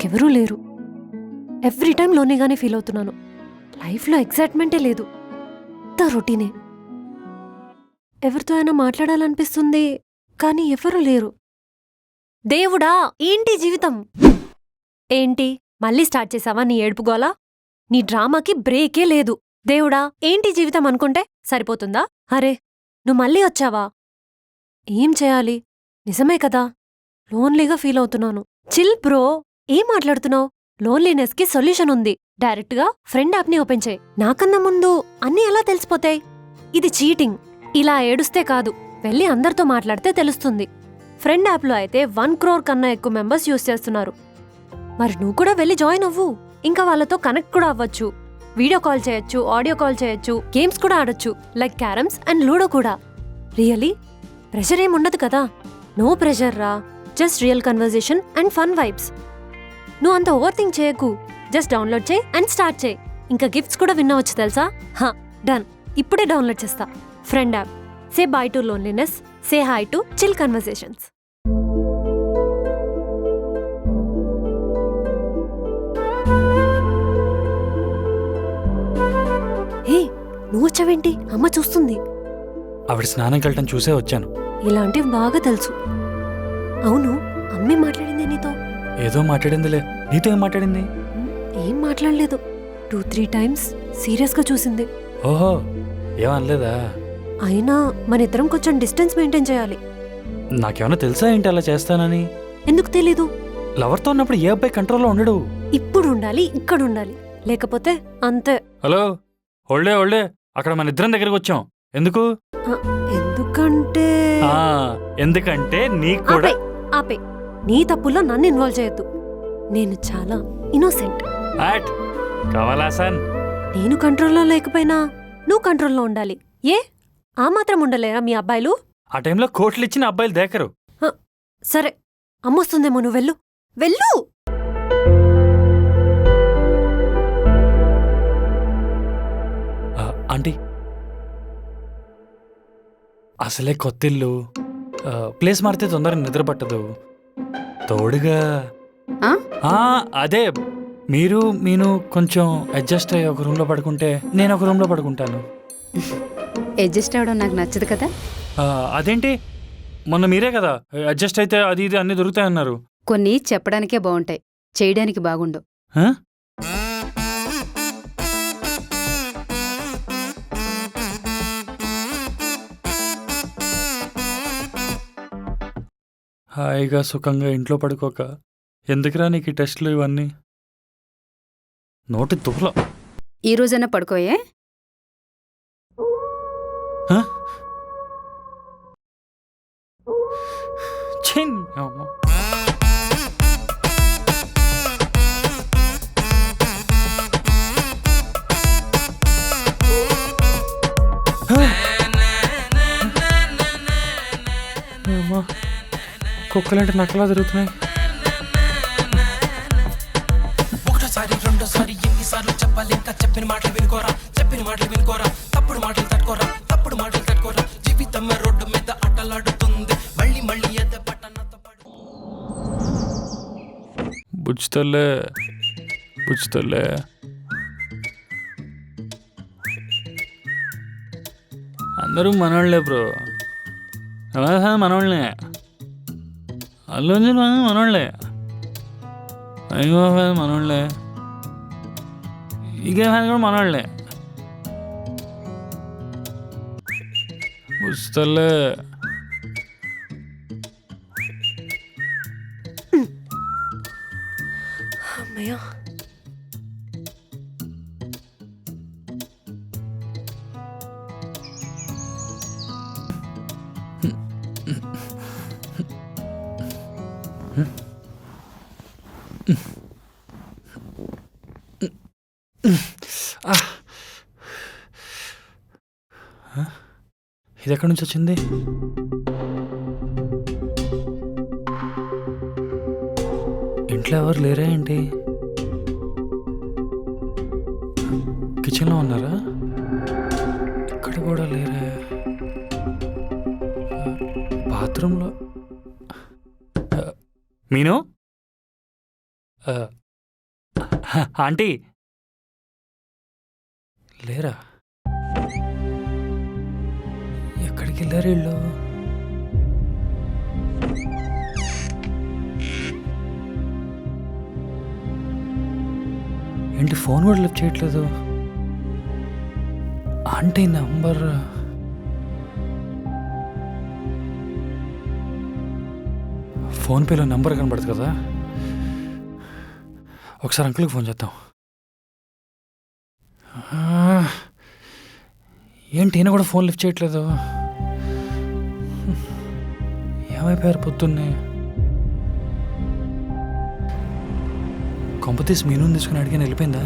నాకెవరూ లేరు. Every time లోనేగానే feel అవుతున్నాను. లైఫ్లో ఎక్సైట్మెంటే లేదు, అంతా రొటీనే. ఎవరితో అయినా మాట్లాడాలనిపిస్తుంది, కానీ ఎవరూ లేరు. దేవుడా, ఏంటి జీవితం? ఏంటి మళ్ళీ స్టార్ట్ చేసావా నీ ఏడుపుగోలా? నీ డ్రామాకి బ్రేకే లేదు. దేవుడా, ఏంటి జీవితం అనుకుంటే సరిపోతుందా? అరే, నువ్వు మళ్ళీ వచ్చావా? ఏం చేయాలి? నిజమే కదా, లోన్లీగా ఫీల్ అవుతున్నాను. చిల్ బ్రో, ఏం మాట్లాడుతున్నావు? లోన్లీనెస్కి సొల్యూషన్ ఉంది. డైరెక్ట్గా ఫ్రెండ్ యాప్ని ఓపెన్ చేయి. నాకన్నా ముందు అన్నీ ఎలా తెలిసిపోతాయి? ఇది చీటింగ్. ఇలా ఏడుస్తే కాదు, వెళ్ళి అందరితో మాట్లాడితే తెలుస్తుంది. ఫ్రెండ్ యాప్లో అయితే 1 crore కన్నా ఎక్కువ మెంబర్స్ యూస్ చేస్తున్నారు. మరి నువ్వు కూడా వెళ్ళి జాయిన్ అవ్వు. ఇంకా వాళ్ళతో కనెక్ట్ కూడా అవ్వచ్చు. వీడియో కాల్ చేయొచ్చు, ఆడియో కాల్ చేయొచ్చు, గేమ్స్ కూడా ఆడొచ్చు, లైక్ క్యారమ్స్ అండ్ లూడో కూడా. రియలీ ప్రెషర్ ఏముండదు కదా. నో ప్రెషర్ రా, just real conversation and fun vibes. నువ్వు అంత ఓవర్ థింక్ చేయకు. జస్ట్ డౌన్లోడ్ చేయి అండ్ స్టార్ట్ చేయి. ఇంకా గిఫ్ట్స్ కూడా విన్నవచ్చు తెలుసా? హా, డన్. ఇప్పుడే డౌన్లోడ్ చేస్తా. Friend app. Say bye to loneliness, say hi to chill conversations. Hey, నువ్వు వచ్చావేంటి? అమ్మ చూస్తుంది. ఆవిడ స్నానంకి వెళ్ళటం చూసే వచ్చాను. ఇలాంటివి బాగా తెలుసు. అవును, అమ్మే మాట్లాడింది నీతో? ఏదో మాట్లాడిందిలే. నీతో ఏం మాట్లాడింది? ఏం మాట్లాడలేదు. 2-3 టైమ్స్ సీరియస్గా చూసింది. ఓహో, ఏమనలేదా? అయినా మన ఇద్దరం కొంచెం డిస్టెన్స్ మెయింటైన్ చేయాలి. నాకేమన్నా తెలుసా ఏంటి అలా చేస్తానని? ఎందుకు తెలీదు? లవర్తో ఉన్నప్పుడు ఏ అబ్బాయి కంట్రోల్లో ఉండడు. ఇప్పుడు ఉండాలి, ఇక్కడ ఉండాలి, లేకపోతే అంతే. హలో, ఓల్డే అక్కడ మన ఇద్దరం దగ్గరికి వచ్చాం. ఎందుకు? ఎందుకంటే ఎందుకంటే నీకు కూడా. ఆపే, నీ తప్పుల్లో నన్ను ఇన్వాల్వ్ చేయొద్దు. నేను చాలా ఇన్నోసెంట్. కమలాసన్, నేను కంట్రోల్లో లేకపోయినా నువ్వు కంట్రోల్లో ఉండాలి. ఏ ఆ మాత్రం ఉండలేరా మీ అబ్బాయిలు? ఆ టైంలో కోట్లు ఇచ్చిన అబ్బాయిలు దేకరు. సరే, అమ్మొస్తుందేమో, నువ్వు వెళ్ళు. వెళ్ళు. ఆంటీ, అసలే కొత్తిల్లు, ప్లేస్ మారితే తొందరగా నిద్ర పట్టదు. తోడుగా అదే మీరు కొంచెం అడ్జస్ట్ అయ్యి ఒక రూమ్లో పడుకుంటే నేను ఒక రూమ్లో పడుకుంటాను. అడ్జస్ట్ అవడం నాకు నచ్చదు కదా. అదేంటి, మొన్న మీరే కదా అడ్జస్ట్ అయితే అది ఇది అన్ని దొరుకుతాయన్నారు. కొన్ని చెప్పడానికే బాగుంటాయి, చేయడానికి బాగుండవు. హాయిగా సుఖంగా ఇంట్లో పడుకోక ఎందుకురా నీకు ఈ టెస్టులు ఇవన్నీ? నోటి తుఫలో. ఈ రోజైనా పడుకోయే. కుక్కలంటే నక్కలా తిరుగుతున్నాయి. ఒకటోసారి రెండోసారి ఎన్నిసార్లు చెప్పాలి? ఇంకా చెప్పిన మాటలు వినుకోరా, తప్పుడు మాటలు తట్టుకోరా. జీవితం రోడ్డు మీద అట్టలాడుతుంది, మళ్ళీ ఎద్ద పట్టణంతో పాటు. బుజ్జుతల్లే అందరూ మనోళ్లే బ్రో. మనోళ్ళే, అల్లు మనోళ్ళే, మనోళ్ళే, ఈ గేమ్ కూడా మనోళ్ళే. బుజ్జుతల్లే. అమ్మయ్యా, ఇది ఎక్కడి నుంచి వచ్చింది? ఇంట్లో ఎవరు లేరా ఏంటి? కిచెన్లో ఉన్నారా? ఇక్కడ కూడా లేరా? బాత్రూంలో? మీను, ఆంటీ లేరా? ఎక్కడికి వెళ్ళారు వీళ్ళు? ఏంటి ఫోన్ కూడా లిఫ్ట్ చేయట్లేదు? ఆంటీ నంబర్ ఫోన్పేలో నంబర్ కనబడుతుంది కదా, ఒకసారి అంకుల్కి ఫోన్ చేద్దాం. ఏంటి ఈయన కూడా ఫోన్ లిఫ్ట్ చేయట్లేదు? ఏమైపోయారు పొద్దున్నే? కొంపతీసి మీను తీసుకుని అడిగాను వెళ్ళిపోయిందా?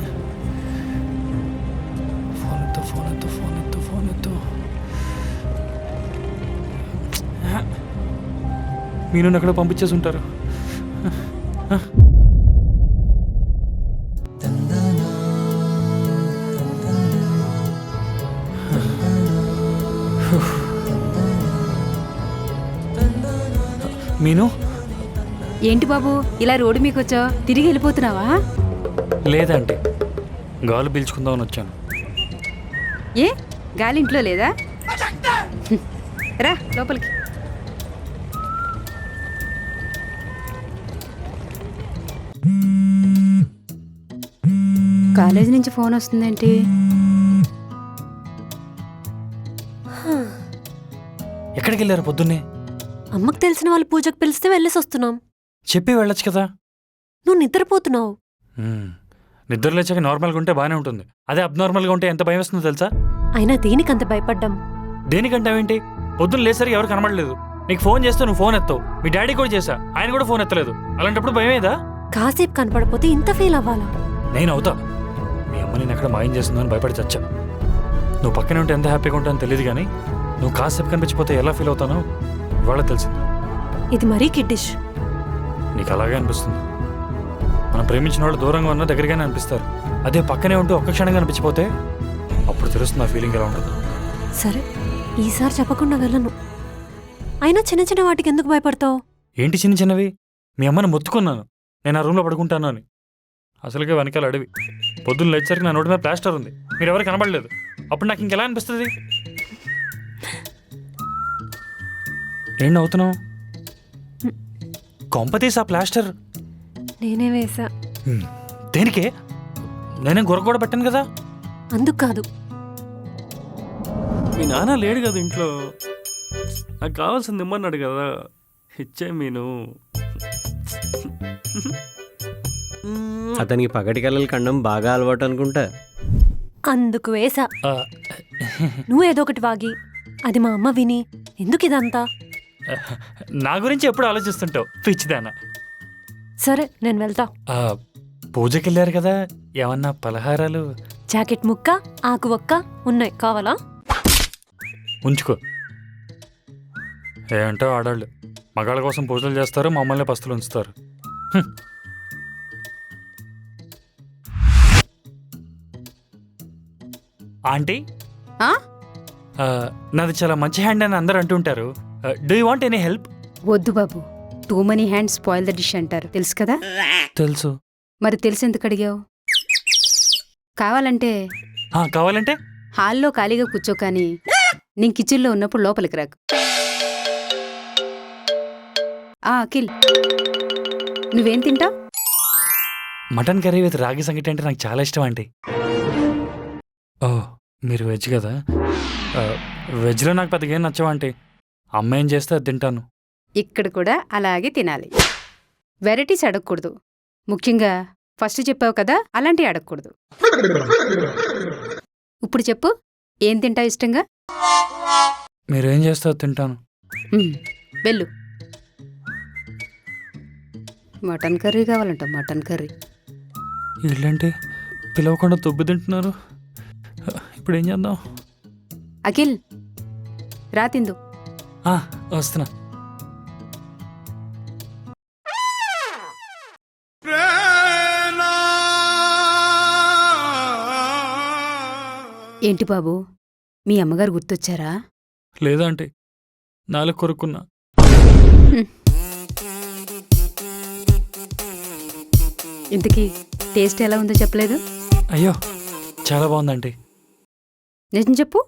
ఫోన్ ఎత్తు, ఫోన్ ఎత్తు, ఫోన్ ఎత్తు, ఫోన్ ఎత్తు. మీను ఎక్కడో పంపించేసి ఉంటారు. మీను ఏంటి బాబు ఇలా రోడ్డు మీకు వచ్చావు? తిరిగి వెళ్ళిపోతున్నావా? లేదంటే గాలు పీల్చుకుందామని వచ్చాను. ఏ గాలి ఇంట్లో లేదా? రా లోపలికి. కాలేజీ నుంచి ఫోన్ వస్తుందేంటి? ఎక్కడికి వెళ్ళారు పొద్దున్నే? అమ్మకు తెలిసిన వాళ్ళు పూజకు పిలిస్తే వెళ్ళేసి వస్తున్నాం. చెప్పి వెళ్ళొచ్చు కదా. నువ్వు నిద్రపోతున్నావు. నిద్ర లేచాక నార్మల్గా ఉంటే బాగానే ఉంటుంది, అదే అబ్నార్మల్గా ఉంటే ఎంత భయం వస్తుందో తెలుసా? అయినా దేనికంత భయపడ్డాం? దేనికంటే ఏంటి, పొద్దున్న లేసరికి ఎవరు కనబడలేదు. నీకు ఫోన్ చేస్తే నువ్వు ఫోన్ ఎత్తావు, మీ డాడీ కూడా చేశా, ఆయన కూడా ఫోన్ ఎత్తలేదు. అలాంటప్పుడు భయమేదా? కాసేపు కనపడపోతే ఇంత ఫీల్ అవ్వాలా? నేను అవుతా. మీ అమ్మ నేను ఎక్కడ మాయం చేస్తుందో అని భయపడి చచ్చా. నువ్వు పక్కనే ఉంటే ఎంత హ్యాపీగా ఉంటానో తెలియదు, కానీ నువ్వు కాసేపు కనిపించిపోతే ఎలా ఫీల్ అవుతానో ఇవాళ తెలిసింది. ఇది మరీ కిడ్డిష్. నీకు అలాగే అనిపిస్తుంది. మనం ప్రేమించిన వాళ్ళు దూరంగా ఉన్నా దగ్గరగానే అనిపిస్తారు. అదే పక్కనే ఉంటూ ఒక్క క్షణంగా అనిపించిపోతే అప్పుడు తెలుస్తుంది ఆ ఫీలింగ్ ఎలా ఉంటుంది. సరే, ఈసారి చెప్పకుండా వెళ్ళను. అయినా చిన్న చిన్న వాటికి ఎందుకు భయపడతావు? ఏంటి చిన్న చిన్నవి? మీ అమ్మని మొత్తుకున్నాను నేను ఆ రూమ్లో పడుకుంటాను అని. అసలుగా వెనకాల అడవి. పొద్దున్న లేచేసరికి నా నోటి మీద ప్లాస్టర్ ఉంది, మీరు ఎవరు కనబడలేదు. అప్పుడు నాకు ఇంకెలా అనిపిస్తుంది? ఏం అవుతున్నావు? కొంపతీసి ఆ ప్లాస్టర్ నేనే వేసా. దేనికే? నేనేం గొర్ర కూడా పెట్టాను కదా. అందుకు కాదు. మీ నాన్న లేడు కదా ఇంట్లో, నాకు కావాల్సింది ఇమ్మన్నాడు కదా, ఇచ్చే మీను. అతనికి పగటి కళ్ళలు కండం బాగా అలవాటు అనుకుంటా. అందుకు వేసా. నువ్వేదో ఒకటి వాగి అది మా అమ్మ విని ఎందుకు ఇదంతా? నా గురించి ఎప్పుడు ఆలోచిస్తుంటావు పిచ్చిదానా. సరే నేను వెళ్తా. పూజకి వెళ్ళారు కదా, ఏమన్నా పలహారాలు? జాకెట్ ముక్క, ఆకు ఒక్క ఉన్నాయి, కావాలా? ఉంచుకో. ఏంటో ఆడాళ్ళు మగాళ్ళ కోసం పూజలు చేస్తారు, మమ్మల్ని పస్తులు ఉంచుతారు. ఆంటీ, నాది చాలా మంచి హ్యాండ్ అని అందరూ అంటుంటారు. Do you want any help? వద్దు బాబు, too many hands spoil the dish అంటారు, తెలుసు కదా? తెలుసు. మరి తెలిసి ఎందుకు అడిగావు? కావాలంటే కావాలంటే హాల్లో ఖాళీగా కూర్చో, కానీ నేను కిచెన్లో ఉన్నప్పుడు లోపలికి రాకు. అఖిల్, నువ్వేం తింటావు? మటన్ కర్రీ విత్ రాగి సంగటి అంటే నాకు చాలా ఇష్టం ఆంటీ. ఓ, మీరు వెజ్ కదా. వెజ్లో నాకు పెద్దగా ఏం నచ్చవా ఆంటీ. అమ్మ ఏం చేస్తే అది తింటాను. ఇక్కడ కూడా అలాగే తినాలి. వెరైటీస్ అడగకూడదు, ముఖ్యంగా ఫస్ట్ చెప్పావు కదా అలాంటివి అడగకూడదు. ఇప్పుడు చెప్పు, ఏం తింటావు ఇష్టంగా? మీరు ఏం చేస్తే అది తింటాను. వెళ్ళు. మటన్ కర్రీ కావాలంట, మటన్ కర్రీ. వీళ్ళేంటి పిలవకుండా తొబ్బి తింటున్నారు? ఇప్పుడు ఏం చేద్దాం? అఖిల్, రా తిందు. వస్తున్నా. ఏంటి బాబు, మీ అమ్మగారు గుర్తొచ్చారా? లేదా ఆంటీ, నాలుగు కొరుక్కున్నా. ఇంతకీ టేస్ట్ ఎలా ఉందో చెప్పలేదు? అయ్యో చాలా బాగుందండి. నిజం చెప్పు.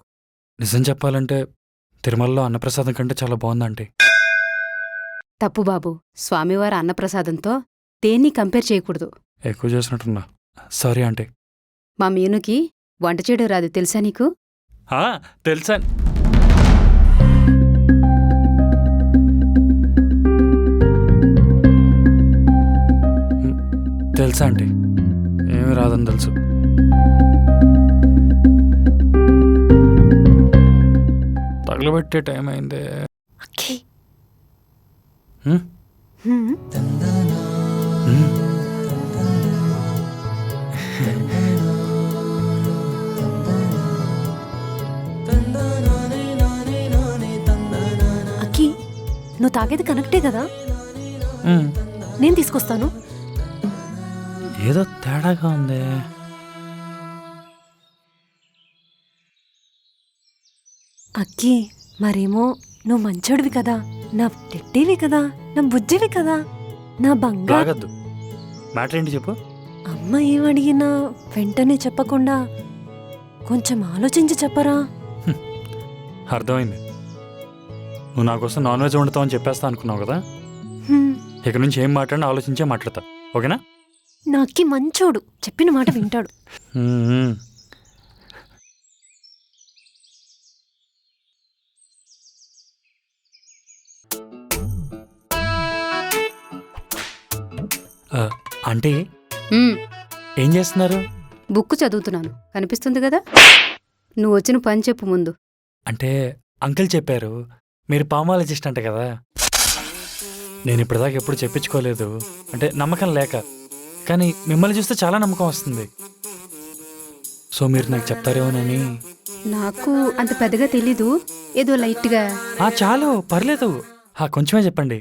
నిజం చెప్పాలంటే తిరుమలలో అన్నప్రసాదం కంటే చాలా బాగుందండి. తప్పు బాబు. స్వామివారి అన్నప్రసాదంతో దేన్ని కంపేర్ చేయకూడదు. ఎక్కువ చేసినట్టున్నా. Sorry aunty. మా మీనుకి వంట చేయడం రాదు తెలుసా నీకు? తెలుసా? తెలుసా ఆంటీ, ఏమి రాదని తెలుసు. తగలబెట్టే టైం అయిందే. అక్కి హ్మ్? హ్మ్. హ్మ్. అక్కి నువ్వు తాగేది కనెక్టే కదా, హ్మ్. నేను తీసుకొస్తాను. ఏదో తేడాగా ఉంది. అక్కి మరేమో నువ్వు మంచోడివి కదా, నా టెట్టివి కదా, నా బుజ్జివి కదా, నా బంగారు. లాగద్దు. మ్యాటర్ ఏంటి చెప్పు. అమ్మ ఏమడిగినా వెంటనే చెప్పకుండా కొంచెం ఆలోచించి చెప్పరా. అర్థమైంది. నువ్వు నా కోసం నాన్ వెజ్ వండుతావు అని చెప్పేస్తా అనుకున్నావు కదా. హ్మ్. ఇక నుంచి ఏం మాట్లాడినా ఆలోచించే మాట్లాడతా. ఓకేనా? నా అక్కి మంచోడు, చెప్పిన మాట వింటాడు. హ్మ్. అంటే ఉమ్, ఏం చేస్తున్నారు? బుక్ చదువుతున్నాను. కనిపిస్తుంది కదా. నువ్వు వచ్చిన పని చెప్పు ముందు. అంటే అంకుల్ చెప్పారు మీరు పామాలజిస్ట్ అంట కదా. నేను ఇప్పటిదాకా ఎప్పుడు చెప్పించుకోలేదు, అంటే నమ్మకం లేక. కానీ మిమ్మల్ని చూస్తే చాలా నమ్మకం వస్తుంది. సో మీరు నాకు చెప్తారేమోనని. నాకు అంత పెద్దగా తెలీదు, ఏదో లైట్గా. చాలు పర్లేదు, కొంచెమే చెప్పండి.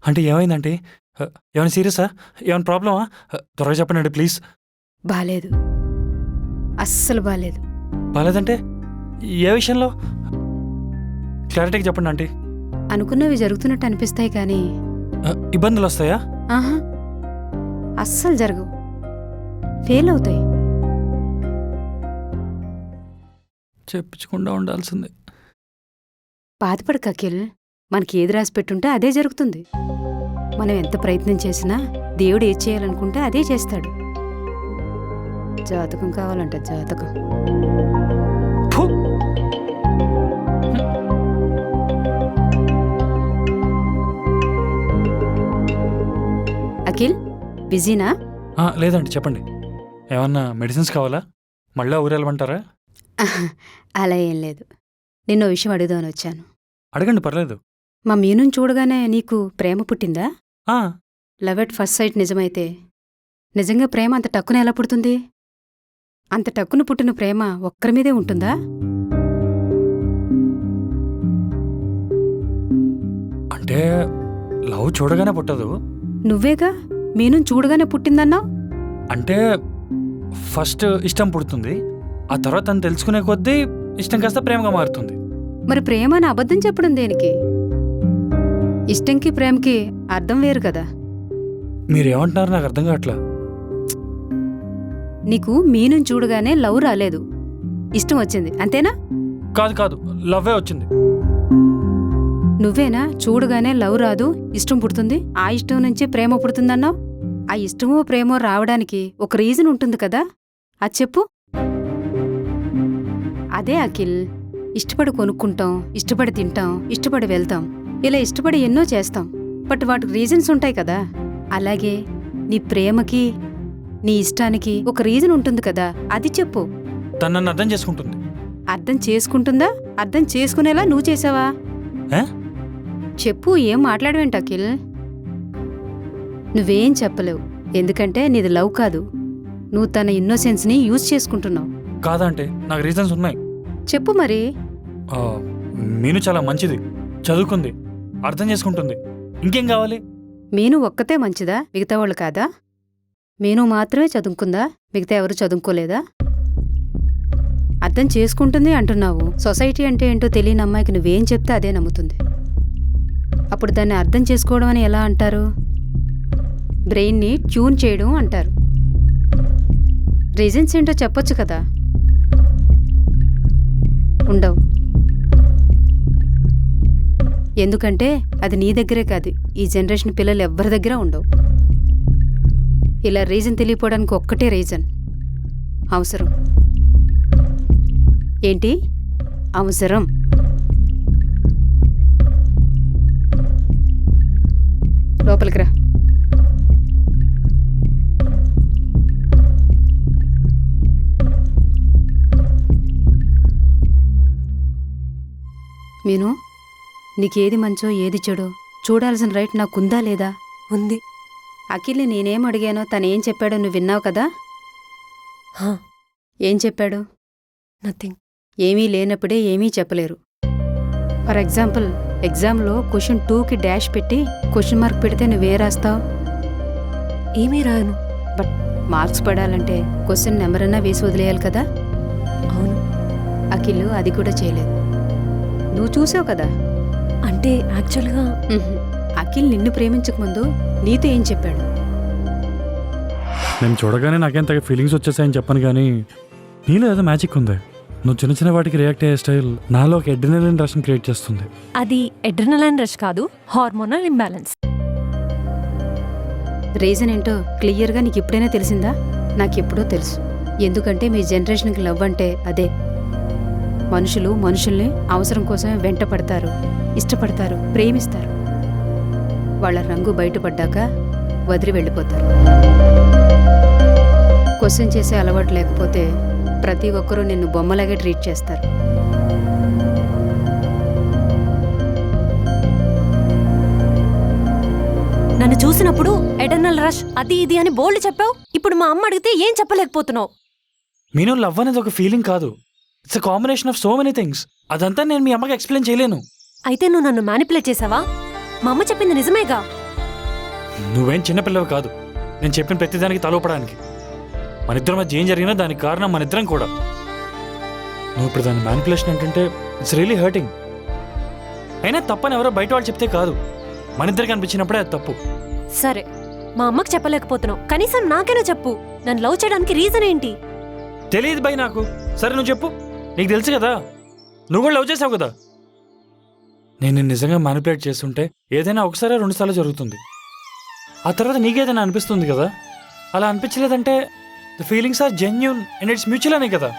అంటే ఏమైందంటే ఏమైనా సీరియసా? ఏమైనా ప్రాబ్లమా? త్వరగా చెప్పండి ప్లీజ్. బాలేదు, అస్సలు బాలేదు. బాలేదంటే ఏ విషయంలో? క్లారిటీగా చెప్పండి ఆంటీ. అనుకున్నవి జరుగుతున్నట్టు అనిపిస్తాయి కానీ ఇబ్బందులు వస్తాయా? ఆహా, అస్సలు జరగవు. ఫెయిల్ అవుతాయి. చెప్పించకుండా ఉండాల్సిందే. బాధపడక అఖిల్, మనకి ఏది రాసి పెట్టుంటే అదే జరుగుతుంది. మనం ఎంత ప్రయత్నం చేసినా దేవుడు ఏది చేయాలనుకుంటే అదే చేస్తాడు. జాతకం కావాలంట, జాతకం. ఫు! అఖిల్ బిజీనా? లేదండి చెప్పండి. ఏమన్నా మెడిసిన్స్ కావాలా? మళ్ళీ ఊరెళ్ళమంటారా? అలా ఏం లేదు. నిన్నో విషయం అడుగుదామని వచ్చాను. అడగండి పర్లేదు. మా మీనుని చూడగానే నీకు ప్రేమ పుట్టిందా? ఆ, లవ్ ఎట్ ఫస్ట్ సైట్ నిజమైతే నిజంగా ప్రేమ అంత టక్కున ఎలా పుడుతుంది? అంత టక్కున పుట్టిన ప్రేమ ఒక్కరి మీదే ఉంటుందా? అంటే లవ్ చూడగానే పుట్టదు. నువ్వేగా మీనుని చూడగానే పుట్టిందన్నావు. అంటే ఫస్ట్ ఇష్టం పుడుతుంది, ఆ తర్వాత తను తెలుసుకునే కొద్దీ ఇష్టం కాస్త ప్రేమగా మారుతుంది. మరి ప్రేమ అని అబద్ధం చెప్పడం దేనికి? ఇష్టంకి ప్రేమకి అర్థం వేరు కదా. మీరేమంటున్నారు నాకు అర్థం కావట్లా. నీకు మీనుని చూడగానే లవ్ రాలేదు, ఇష్టం వచ్చింది అంతేనా? కాదు కాదు, లవ్వే వచ్చింది. నువ్వేనా చూడగానే లవ్ రాదు ఇష్టం పుడుతుంది, ఆ ఇష్టం నుంచి ప్రేమ పుడుతుందన్నావు? ఆ ఇష్టమో ప్రేమో రావడానికి ఒక రీజన్ ఉంటుంది కదా, అది చెప్పు. అదే అఖిల్, ఇష్టపడి కొనుక్కుంటాం, ఇష్టపడి తింటాం, ఇష్టపడి వెళ్తాం, ఇలా ఇష్టపడి ఎన్నో చేస్తాం. బట్ వాటికి రీజన్స్ ఉంటాయి కదా. అలాగే నీ ప్రేమకి నీ ఇష్టానికి ఒక రీజన్ ఉంటుంది కదా, అది చెప్పు. తను నన్ను అర్థం చేసుకుంటుంది. అర్థం చేసుకుంటుందా? అర్థం చేసుకునేలా నువ్వు చేసావా? ఏ? చెప్పు, ఏం మాట్లాడవేంటి అఖిల్? నువ్వేం చెప్పలేవు, ఎందుకంటే నీది లవ్ కాదు. నువ్వు తన ఇన్నోసెన్స్ని యూజ్ చేసుకుంటున్నావు. కాదంటే నాకు రీజన్స్ ఉన్నాయి. చెప్పు మరి. మీను చాలా మంచిది, చదువుకుంది, అర్థం చేసుకుంటుంది. ఇంకేం కావాలి? మీను ఒక్కతే మంచిదా, మిగతా వాళ్ళు కాదా? మీను మాత్రమే చదువుకుందా, మిగతా ఎవరు చదువుకోలేదా? అర్థం చేసుకుంటుంది అంటున్నావు. సొసైటీ అంటే ఏంటో తెలియని అమ్మాయికి నువ్వేం చెప్తే అదే నమ్ముతుంది. అప్పుడు దాన్ని అర్థం చేసుకోవడం అని ఎలా అంటారు? బ్రెయిన్ని ట్యూన్ చేయడం అంటారు. రీజన్స్ ఏంటో చెప్పొచ్చు కదా. ఉండవు. ఎందుకంటే అది నీ దగ్గరే కాదు, ఈ జనరేషన్ పిల్లలు ఎవ్వరి దగ్గర ఉండవు. ఇలా రీజన్ తెలియపోవడానికి ఒక్కటే రీజన్, అవసరం. ఏంటి? అవసరం. లోపలికి రా. మీను, నీకేది మంచో ఏది చెడో చూడాల్సిన రైట్ నాకుందా లేదా? ఉంది. అఖిల్ని నేనేం అడిగానో తనేం చెప్పాడో నువ్వు విన్నావు కదా? హా, ఏం చెప్పాడు? నథింగ్. ఏమీ లేనప్పుడే ఏమీ చెప్పలేరు. ఫర్ ఎగ్జాంపుల్, ఎగ్జామ్లో క్వశ్చన్ 2కి డాష్ పెట్టి క్వశ్చన్ మార్క్ పెడితే నువ్వే రాస్తావు? ఏమీ రాయను. బట్ మార్క్స్ పడాలంటే క్వశ్చన్ నెంబర్ అన్నా వేసి వదిలేయాలి కదా. అవును. అఖిల్ అది కూడా చేయలేదు. నువ్వు చూసావు కదా. అంటే యాక్చువల్గా అఖిల్ నిన్ను ప్రేమించకముందు నీతో ఏం చెప్పాడు? నేను చూడగానే నాకేం తగ్గ ఫీలింగ్స్ వచ్చేసాయని చెప్పను, కానీ నీలో ఏదో మ్యాజిక్ ఉంది. నువ్వు చిన్న చిన్న వాటికి రియాక్ట్ అయ్యే స్టైల్ నాలో ఒక అడ్రినలిన్ రష్ క్రియేట్ చేస్తుంది. అది అడ్రినలైన్ రష్ కాదు, హార్మోనల్ ఇంబ్యాలెన్స్. రీజన్ ఏంటో క్లియర్గా నీకు ఎప్పుడైనా తెలిసిందా? నాకెప్పుడో తెలుసు. ఎందుకంటే మీ జనరేషన్కి లవ్ అంటే అదే. మనుషులు మనుషుల్ని అవసరం కోసమే వెంట పడతారు, ఇష్టపడతారు, ప్రేమిస్తారు. వాళ్ళ రంగు బయటపడ్డాక వదిలి వెళ్ళిపోతారు. క్వశ్చన్ చేసే అలవాటు లేకపోతే ప్రతి ఒక్కరూ నిన్ను బొమ్మలాగే ట్రీట్ చేస్తారు. నన్ను చూసినప్పుడు ఎటర్నల్ రష్ అది ఇది అని బోల్డ్ చెప్పావు. ఇప్పుడు మా అమ్మ అడిగితే ఏం చెప్పలేకపోతున్నావు. మీను లవ్ అనేది ఒక ఫీలింగ్ కాదు, it's a combination of so many things. అదంతా నేను మీ అమ్మకి ఎక్స్ప్లెయిన్ చేయలేను. అయితే నువ్వు నన్ను మ్యానిపులేట్ చేసావా? మా అమ్మ చెప్పింది నిజమేగా. నువ్వేం చిన్నపిల్లవి కాదు నేను చెప్పిన ప్రతిదానికి తలోపడానికి. మన ఇద్దరం మధ్య ఏం జరిగినా దానికి కారణం మన ఇద్దరం కూడా. నువ్వు ఇప్పుడు దాని మ్యానిపులేషన్ ఏంటంటే ఇట్స్ రియలీ హర్టింగ్. అయినా తప్పని ఎవరో బయట వాళ్ళు చెప్తే కాదు, మన ఇద్దరికి అనిపించినప్పుడే అది తప్పు. సరే, మా అమ్మకి చెప్పలేకపోతున్నావు, కనీసం నాకైనా చెప్పు. నన్ను లవ్ చేయడానికి రీజన్ ఏంటి? తెలియదు బై నాకు. సరే నువ్వు చెప్పు, నీకు తెలుసు కదా, నువ్వు కూడా లవ్ చేసావు కదా. నేను నిన్ను నిజంగా మ్యానిపులేట్ చేస్తుంటే ఏదైనా ఒకసారి 2 సార్లు జరుగుతుంది. ఆ తర్వాత నీకేదైనా అనిపిస్తుంది కదా. అలా అనిపించలేదంటే the feelings are genuine and it's mutual అనే కదా.